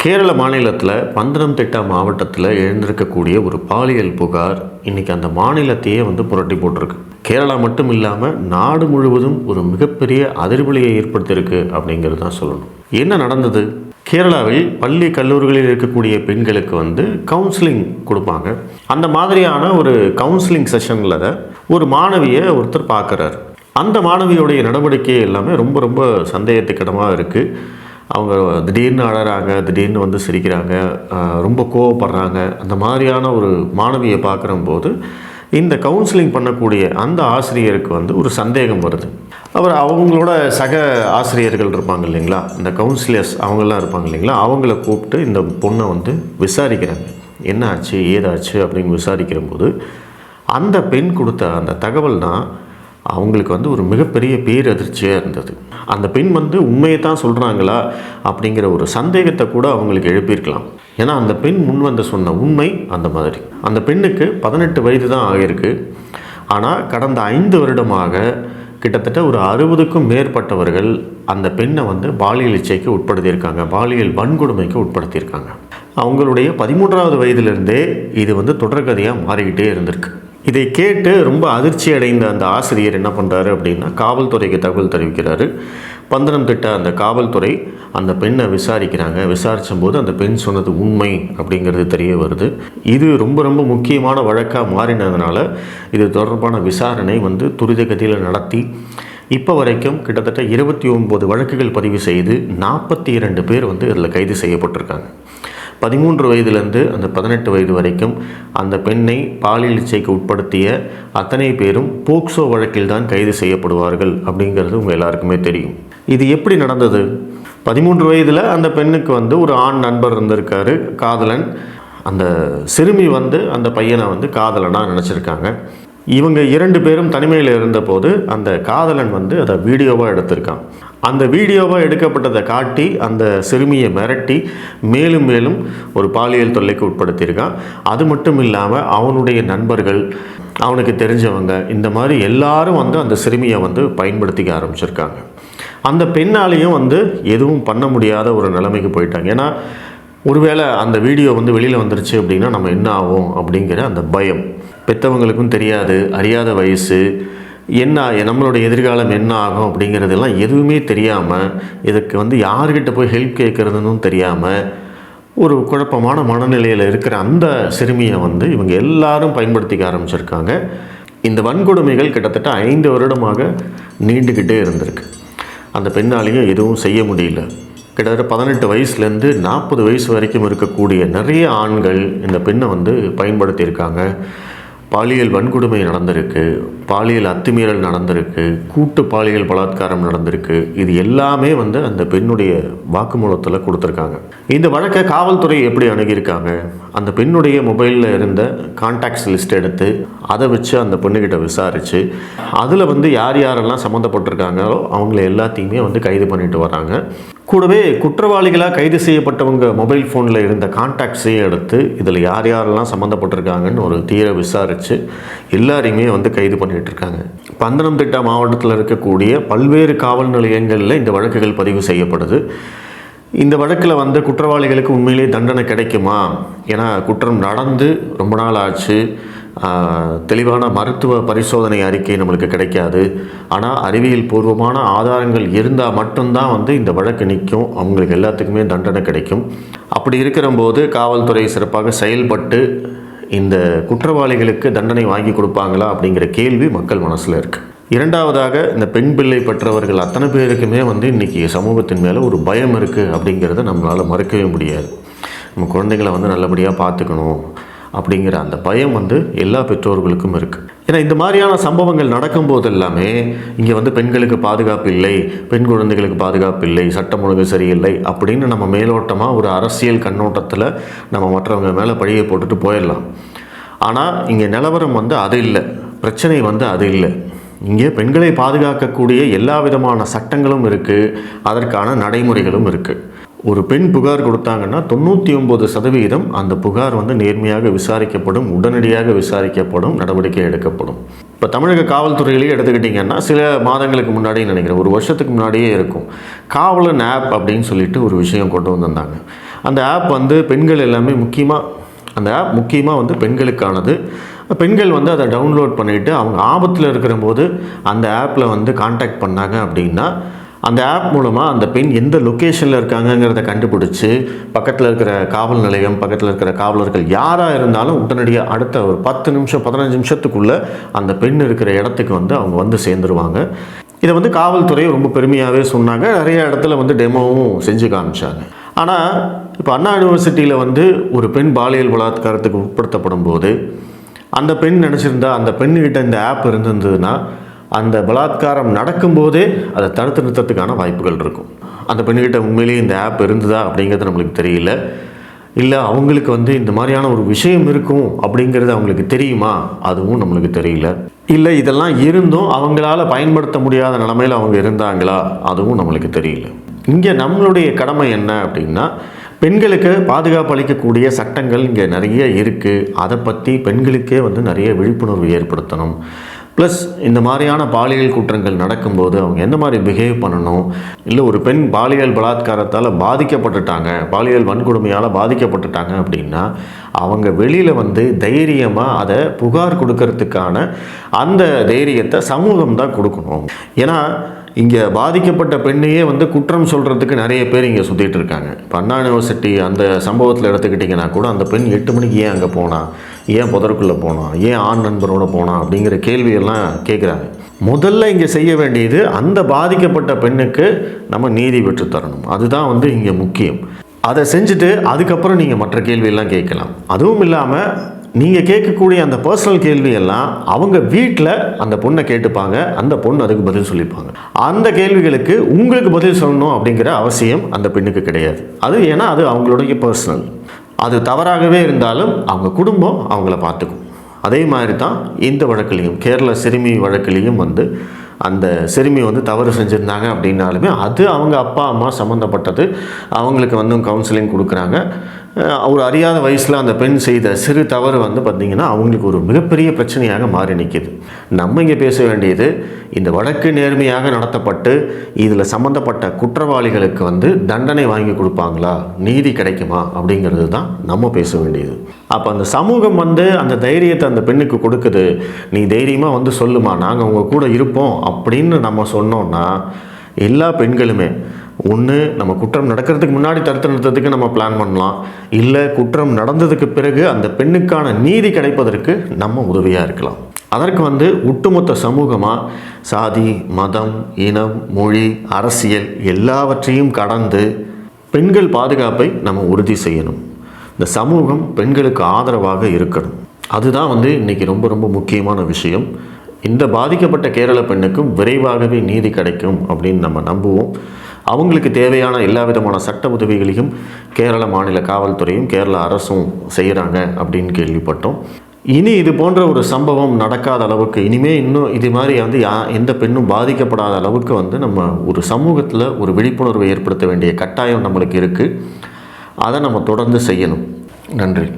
கேரள மாநிலத்தில் பந்தனம்திட்டா மாவட்டத்தில் எழுந்திருக்கக்கூடிய ஒரு பாலியல் புகார் இன்றைக்கி அந்த மாநிலத்தையே புரட்டி போட்டிருக்கு. கேரளா மட்டும் இல்லாமல் நாடு முழுவதும் ஒரு மிகப்பெரிய அதிர்வலியை ஏற்படுத்தியிருக்கு அப்படிங்கிறது தான் சொல்லணும். என்ன நடந்தது? கேரளாவில் பள்ளி கல்லூரிகளில் இருக்கக்கூடிய பெண்களுக்கு கவுன்சிலிங் கொடுப்பாங்க. அந்த மாதிரியான ஒரு கவுன்சிலிங் செஷனில் ஒரு மாணவியை ஒருத்தர் பார்க்குறாரு. அந்த மாணவியோடைய நடவடிக்கை எல்லாமே ரொம்ப ரொம்ப சந்தேகத்துக்கிடமாக இருக்குது. அவங்க திடீர்னு அழறாங்க, திடீர்னு சிரிக்கிறாங்க, ரொம்ப கோவப்படுறாங்க. அந்த மாதிரியான ஒரு மாணவியை பார்க்குறம்போது இந்த கவுன்சிலிங் பண்ணக்கூடிய அந்த ஆசிரியருக்கு ஒரு சந்தேகம் வருது. அவங்களோட சக ஆசிரியர்கள் இருப்பாங்க இல்லைங்களா, இந்த கவுன்சிலர்ஸ் அவங்கெல்லாம் இருப்பாங்க இல்லைங்களா, அவங்கள கூப்பிட்டு இந்த பொண்ணை விசாரிக்கிறாங்க. என்ன ஆச்சு ஏதாச்சு அப்படின்னு விசாரிக்கிற போது அந்த பெண் கொடுத்த அந்த தகவல் தான் அவங்களுக்கு ஒரு மிகப்பெரிய பேரதிர்ச்சியாக இருந்தது. அந்த பெண் உண்மையை தான் சொல்கிறாங்களா அப்படிங்கிற ஒரு சந்தேகத்தை கூட அவங்களுக்கு எழுப்பியிருக்கலாம். ஏன்னா அந்த பெண் சொன்ன உண்மை அந்த மாதிரி. அந்த பெண்ணுக்கு 18 வயது தான் ஆகியிருக்கு. ஆனால் கடந்த 5 வருடமாக கிட்டத்தட்ட ஒரு 60க்கும் மேற்பட்டவர்கள் அந்த பெண்ணை பாலியல் இச்சைக்கு உட்படுத்தியிருக்காங்க, பாலியல் வன்கொடுமைக்கு உட்படுத்தியிருக்காங்க. அவங்களுடைய 13வது வயதிலிருந்தே இது தொடர்கதையாக மாறிக்கிட்டே இருந்திருக்கு. இதை கேட்டு ரொம்ப அதிர்ச்சி அடைந்த அந்த ஆசிரியர் என்ன பண்ணுறாரு அப்படின்னா, காவல்துறைக்கு தகவல் தெரிவிக்கிறாரு. பந்தனம்திட்டா அந்த காவல்துறை அந்த பெண்ணை விசாரிக்கிறாங்க. விசாரிக்கும்போது அந்த பெண் சொன்னது உண்மை அப்படிங்கிறது தெரிய வருது. இது ரொம்ப ரொம்ப முக்கியமான வழக்காக மாறினதுனால இது தொடர்பான விசாரணை துரிதகதியில் நடத்தி இப்போ வரைக்கும் கிட்டத்தட்ட 29 வழக்குகள் பதிவு செய்து 42 பேர் இதில் கைது செய்யப்பட்டிருக்காங்க. 13 வயதிலிருந்து அந்த 18 வயது வரைக்கும் அந்த பெண்ணை பாலியல் இச்சைக்கு உட்படுத்திய அத்தனை பேரும் போக்சோ வழக்கில் தான் கைது செய்யப்படுவார்கள் அப்படிங்கிறது உங்கள் எல்லாருக்குமே தெரியும். இது எப்படி நடந்தது? 13 வயதில் அந்த பெண்ணுக்கு ஒரு ஆண் நண்பர் இருந்திருக்காரு, காதலன். அந்த சிறுமி அந்த பையனை காதலனாக நினச்சிருக்காங்க. இவங்க 2 பேரும் தனிமையில் இருந்தபோது அந்த காதலன் அதை வீடியோவாக எடுத்திருக்கான். அந்த வீடியோவாக எடுக்கப்பட்டதை காட்டி அந்த சிறுமியை மிரட்டி மேலும் மேலும் ஒரு பாலியல் தொல்லைக்கு உட்படுத்தியிருக்கான். அது மட்டும் இல்லாமல் அவனுடைய நண்பர்கள், அவனுக்கு தெரிஞ்சவங்க, இந்த மாதிரி எல்லாரும் அந்த சிறுமியை பயன்படுத்திக்க ஆரம்பிச்சிருக்காங்க. அந்த பெண்ணாலேயும் எதுவும் பண்ண முடியாத ஒரு நிலைமைக்கு போயிட்டாங்க. ஏன்னா ஒருவேளை அந்த வீடியோ வெளியில் வந்துருச்சு அப்படின்னா நம்ம என்ன ஆகும் அப்படிங்கிற அந்த பயம். பெற்றவங்களுக்கும் தெரியாது, அறியாத வயசு, என்ன நம்மளுடைய எதிர்காலம் என்ன ஆகும் அப்படிங்கிறதெல்லாம் எதுவுமே தெரியாமல், இதுக்கு யார்கிட்ட போய் ஹெல்ப் கேட்குறதுன்னு தெரியாமல் ஒரு குழப்பமான மனநிலையில் இருக்கிற அந்த சிறுமியை இவங்க எல்லாரும் பயன்படுத்திக்க ஆரம்பிச்சிருக்காங்க. இந்த வன்கொடுமைகள் கிட்டத்தட்ட 5 வருடமாக நீண்டுக்கிட்டே இருந்திருக்கு. அந்த பெண்ணாலேயும் எதுவும் செய்ய முடியல. கிட்டத்தட்ட 18 வயசுலேருந்து 40 வயசு வரைக்கும் இருக்கக்கூடிய நிறைய ஆண்கள் இந்த பெண்ணை பயன்படுத்தியிருக்காங்க. பாலியல் வன்கொடுமை நடந்திருக்கு, பாலியல் அத்துமீறல் நடந்திருக்கு, கூட்டு பாலியல் பலாத்காரம் நடந்திருக்கு. இது எல்லாமே அந்த பெண்ணுடைய வாக்குமூலத்தில் கொடுத்துருக்காங்க. இந்த வழக்கை காவல்துறை எப்படி அணுகியிருக்காங்க? அந்த பெண்ணுடைய மொபைலில் இருந்த கான்டாக்ட்ஸ் லிஸ்ட் எடுத்து அதை வச்சு அந்த பொண்ணுக்கிட்ட விசாரித்து அதில் யார் யாரெல்லாம் சம்மந்தப்பட்டிருக்காங்களோ அவங்கள எல்லாத்தையுமே கைது பண்ணிட்டு வராங்க. கூடவே குற்றவாளிகளாக கைது செய்யப்பட்டவங்க மொபைல் ஃபோனில் இருந்த கான்டாக்ட்ஸையும் எடுத்து இதில் யார் யாரெல்லாம் சம்மந்தப்பட்டிருக்காங்கன்னு ஒரு தீர விசாரித்து எல்லாரையுமே கைது பண்ணிகிட்டு இருக்காங்க. பந்தனம்திட்டா மாவட்டத்தில் இருக்கக்கூடிய பல்வேறு காவல் நிலையங்களில் இந்த வழக்குகள் பதிவு செய்யப்படுது. இந்த வழக்கில் குற்றவாளிகளுக்கு உண்மையிலே தண்டனை கிடைக்குமா? ஏன்னா குற்றம் நடந்து ரொம்ப நாள் ஆச்சு, தெளிவான மருத்துவ பரிசோதனை அறிக்கை நம்மளுக்கு கிடைக்காது. ஆனால் அறிவியல் பூர்வமான ஆதாரங்கள் இருந்தால் மட்டும்தான் இந்த வழக்கு நிற்கும், அவங்களுக்கு எல்லாத்துக்குமே தண்டனை கிடைக்கும். அப்படி இருக்கிறம்போது காவல்துறை சிறப்பாக செயல்பட்டு இந்த குற்றவாளிகளுக்கு தண்டனை வாங்கி கொடுப்பாங்களா அப்படிங்கிற கேள்வி மக்கள் மனசில் இருக்குது. இரண்டாவதாக இந்த பெண் பிள்ளை பெற்றவர்கள் அத்தனை பேருக்குமே இன்றைக்கி சமூகத்தின் மேலே ஒரு பயம் இருக்குது அப்படிங்கிறத நம்மளால் மறுக்கவே முடியாது. நம்ம குழந்தைங்களை நல்லபடியாக பார்த்துக்கணும் அப்படிங்கிற அந்த பயம் எல்லா பெற்றோர்களுக்கும் இருக்குது. ஏன்னா இந்த மாதிரியான சம்பவங்கள் நடக்கும்போது எல்லாமே இங்கே பெண்களுக்கு பாதுகாப்பு இல்லை, பெண் குழந்தைகளுக்கு பாதுகாப்பு இல்லை, சட்டம் ஒழுங்கு சரியில்லை அப்படின்னு நம்ம மேலோட்டமாக ஒரு அரசியல் கண்ணோட்டத்தில் நம்ம மற்றவங்க மேலே பழியை போட்டுட்டு போயிடலாம். ஆனால் இங்கே நிலவரம் அது இல்லை, பிரச்சனை அது இல்லை. இங்கே பெண்களை பாதுகாக்கக்கூடிய எல்லா விதமான சட்டங்களும் இருக்குது, அதற்கான நடைமுறைகளும் இருக்குது. ஒரு பெண் புகார் கொடுத்தாங்கன்னா 99% அந்த புகார் நேர்மையாக விசாரிக்கப்படும், உடனடியாக விசாரிக்கப்படும், நடவடிக்கை எடுக்கப்படும். இப்போ தமிழக காவல்துறையிலேயே எடுத்துக்கிட்டிங்கன்னா சில மாதங்களுக்கு முன்னாடியே நினைக்கிறேன், ஒரு வருஷத்துக்கு முன்னாடியே இருக்கும், காவலன் ஆப் அப்படின்னு சொல்லிட்டு ஒரு விஷயம் கொண்டு வந்திருந்தாங்க. அந்த ஆப் வந்து பெண்கள் எல்லாமே முக்கியமாக வந்து பெண்களுக்கானது. பெண்கள் வந்து அதை டவுன்லோட் பண்ணிவிட்டு அவங்க ஆபத்தில் இருக்கிற போது அந்த ஆப்பில் வந்து காண்டாக்ட் பண்ணாங்க அப்படின்னா அந்த ஆப் மூலமாக அந்த பெண் எந்த லொக்கேஷனில் இருக்காங்கங்கிறத கண்டுபிடிச்சி பக்கத்தில் இருக்கிற காவல் நிலையம், பக்கத்தில் இருக்கிற காவலர்கள் யாராக இருந்தாலும் உடனடியாக அடுத்த ஒரு 10 நிமிஷம் 15 நிமிஷத்துக்குள்ளே அந்த பெண் இருக்கிற இடத்துக்கு வந்து அவங்க வந்து சேர்ந்துருவாங்க. இதை வந்து காவல்துறை ரொம்ப பெருமையாகவே சொன்னாங்க. நிறைய இடத்துல வந்து டெமோவும் செஞ்சு காமிச்சாங்க. ஆனால் இப்போ அண்ணா யூனிவர்சிட்டியில் வந்து ஒரு பெண் பாலியல் பலாத்காரத்துக்கு உட்படுத்தப்படும் போது அந்த பெண் நினச்சிருந்தா, அந்த பெண்ணுக்கிட்ட இந்த ஆப் இருந்திருந்ததுன்னா அந்த பலாத்காரம் நடக்கும்போதே அதை தடுத்து நிறுத்தத்துக்கான வாய்ப்புகள் இருக்கும். அந்த பெண்ணுக்கிட்ட உண்மையிலேயே இந்த ஆப் இருந்ததா அப்படிங்கிறது நம்மளுக்கு தெரியல. இல்லை அவங்களுக்கு வந்து இந்த மாதிரியான ஒரு விஷயம் இருக்கும் அப்படிங்கிறது அவங்களுக்கு தெரியுமா, அதுவும் நம்மளுக்கு தெரியல. இல்லை இதெல்லாம் இருந்தும் அவங்களால பயன்படுத்த முடியாத நிலைமையில் அவங்க இருந்தாங்களா, அதுவும் நம்மளுக்கு தெரியல. இங்கே நம்மளுடைய கடமை என்ன அப்படின்னா, பெண்களுக்கு பாதுகாப்பு அளிக்கக்கூடிய சட்டங்கள் இங்கே நிறைய இருக்குது. அதை பற்றி பெண்களுக்கே வந்து நிறைய விழிப்புணர்வு ஏற்படுத்தணும். ப்ளஸ் இந்த மாதிரியான பாலியல் குற்றங்கள் நடக்கும்போது அவங்க எந்த மாதிரி பிஹேவ் பண்ணணும், இல்லை ஒரு பெண் பாலியல் பலாத்காரத்தால் பாதிக்கப்பட்டுட்டாங்க, பாலியல் வன்கொடுமையால் பாதிக்கப்பட்டுட்டாங்க அப்படின்னா அவங்க வெளியில் வந்து தைரியமாக அதை புகார் கொடுக்கறதுக்கான அந்த தைரியத்தை சமூகம் தான் கொடுக்கணும். ஏன்னா இங்கே பாதிக்கப்பட்ட பெண்ணையே வந்து குற்றம் சொல்கிறதுக்கு நிறைய பேர் இங்கே சுற்றிட்டு இருக்காங்க. இப்போ அண்ணா யூனிவர்சிட்டி அந்த சம்பவத்தில் எடுத்துக்கிட்டிங்கன்னா கூட அந்த பெண் 8 மணிக்கு ஏன் அங்கே போனா, ஏன் புதருக்குள்ளே போனா, ஏன் ஆண் நண்பரோடு போனா அப்படிங்கிற கேள்வியெல்லாம் கேட்குறாங்க. முதல்ல இங்கே செய்ய வேண்டியது அந்த பாதிக்கப்பட்ட பெண்ணுக்கு நம்ம நீதி பெற்று தரணும். அதுதான் வந்து இங்கே முக்கியம். அதை செஞ்சுட்டு அதுக்கப்புறம் நீங்கள் மற்ற கேள்வியெல்லாம் கேட்கலாம். அதுவும் இல்லாமல் நீங்கள் கேட்கக்கூடிய அந்த பர்சனல் கேள்வியெல்லாம் அவங்க வீட்டில் அந்த பொண்ணை கேட்டுப்பாங்க, அந்த பொண்ணு அதுக்கு பதில் சொல்லிப்பாங்க. அந்த கேள்விகளுக்கு உங்களுக்கு பதில் சொல்லணும் அப்படிங்கிற அவசியம் அந்த பெண்ணுக்கு கிடையாது. அது ஏன்னா அது அவங்களுடைய பர்சனல். அது தவறாகவே இருந்தாலும் அவங்க குடும்பம் அவங்கள பார்த்துக்கும். அதே மாதிரி தான் இந்த வழக்குலையும், கேரள சிறுமி வழக்குலையும் வந்து அந்த சிறுமி வந்து தவறு செஞ்சுருந்தாங்க அப்படின்னாலுமே அது அவங்க அப்பா அம்மா சம்மந்தப்பட்டது. அவங்களுக்கு வந்து கவுன்சிலிங் கொடுக்குறாங்க. ஒரு அறியாத வயசில் அந்த பெண் செய்த சிறு தவறு வந்து பார்த்திங்கன்னா அவங்களுக்கு ஒரு மிகப்பெரிய பிரச்சனையாக மாறி நிற்கிது. நம்ம இங்கே பேச வேண்டியது இந்த வழக்கு நேர்மையாக நடத்தப்பட்டு இதில் சம்மந்தப்பட்ட குற்றவாளிகளுக்கு வந்து தண்டனை வாங்கி கொடுப்பாங்களா, நீதி கிடைக்குமா அப்படிங்கிறது தான் நம்ம பேச வேண்டியது. அப்போ அந்த சமூகம் வந்து அந்த தைரியத்தை அந்த பெண்ணுக்கு கொடுக்குது. நீ தைரியமாக வந்து சொல்லுமா, நாங்கள் உங்கள் கூட இருப்போம் அப்படின்னு நம்ம சொன்னோன்னா எல்லா பெண்களுமே ஒன்று நம்ம குற்றம் நடக்கிறதுக்கு முன்னாடி தடுத்து நிறுத்தத்துக்கு நம்ம பிளான் பண்ணலாம், இல்லை குற்றம் நடந்ததுக்கு பிறகு அந்த பெண்ணுக்கான நீதி கிடைப்பதற்கு நம்ம உதவியாக இருக்கலாம். அதற்கு வந்து ஒட்டுமொத்த சமூகமாக சாதி, மதம், இனம், மொழி, அரசியல் எல்லாவற்றையும் கடந்து பெண்கள் பாதுகாப்பை நம்ம உறுதி செய்யணும். இந்த சமூகம் பெண்களுக்கு ஆதரவாக இருக்கணும். அதுதான் வந்து இன்றைக்கி ரொம்ப ரொம்ப முக்கியமான விஷயம். இந்த பாதிக்கப்பட்ட கேரள பெண்ணுக்கும் விரைவாகவே நீதி கிடைக்கும் அப்படின்னு நம்ம நம்புவோம். அவங்களுக்கு தேவையான எல்லா விதமான சட்ட உதவிகளையும் கேரள மாநில காவல்துறையும் கேரள அரசும் செய்கிறாங்க அப்படின்னு கேள்விப்பட்டோம். இனி இது போன்ற ஒரு சம்பவம் நடக்காத அளவுக்கு, இனிமேல் இன்னும் இது மாதிரி வந்து எந்த பெண்ணும் பாதிக்கப்படாத அளவுக்கு வந்து நம்ம ஒரு சமூகத்தில் ஒரு விழிப்புணர்வை ஏற்படுத்த வேண்டிய கட்டாயம் நம்மளுக்கு இருக்குது. அதை நம்ம தொடர்ந்து செய்யணும். நன்றி.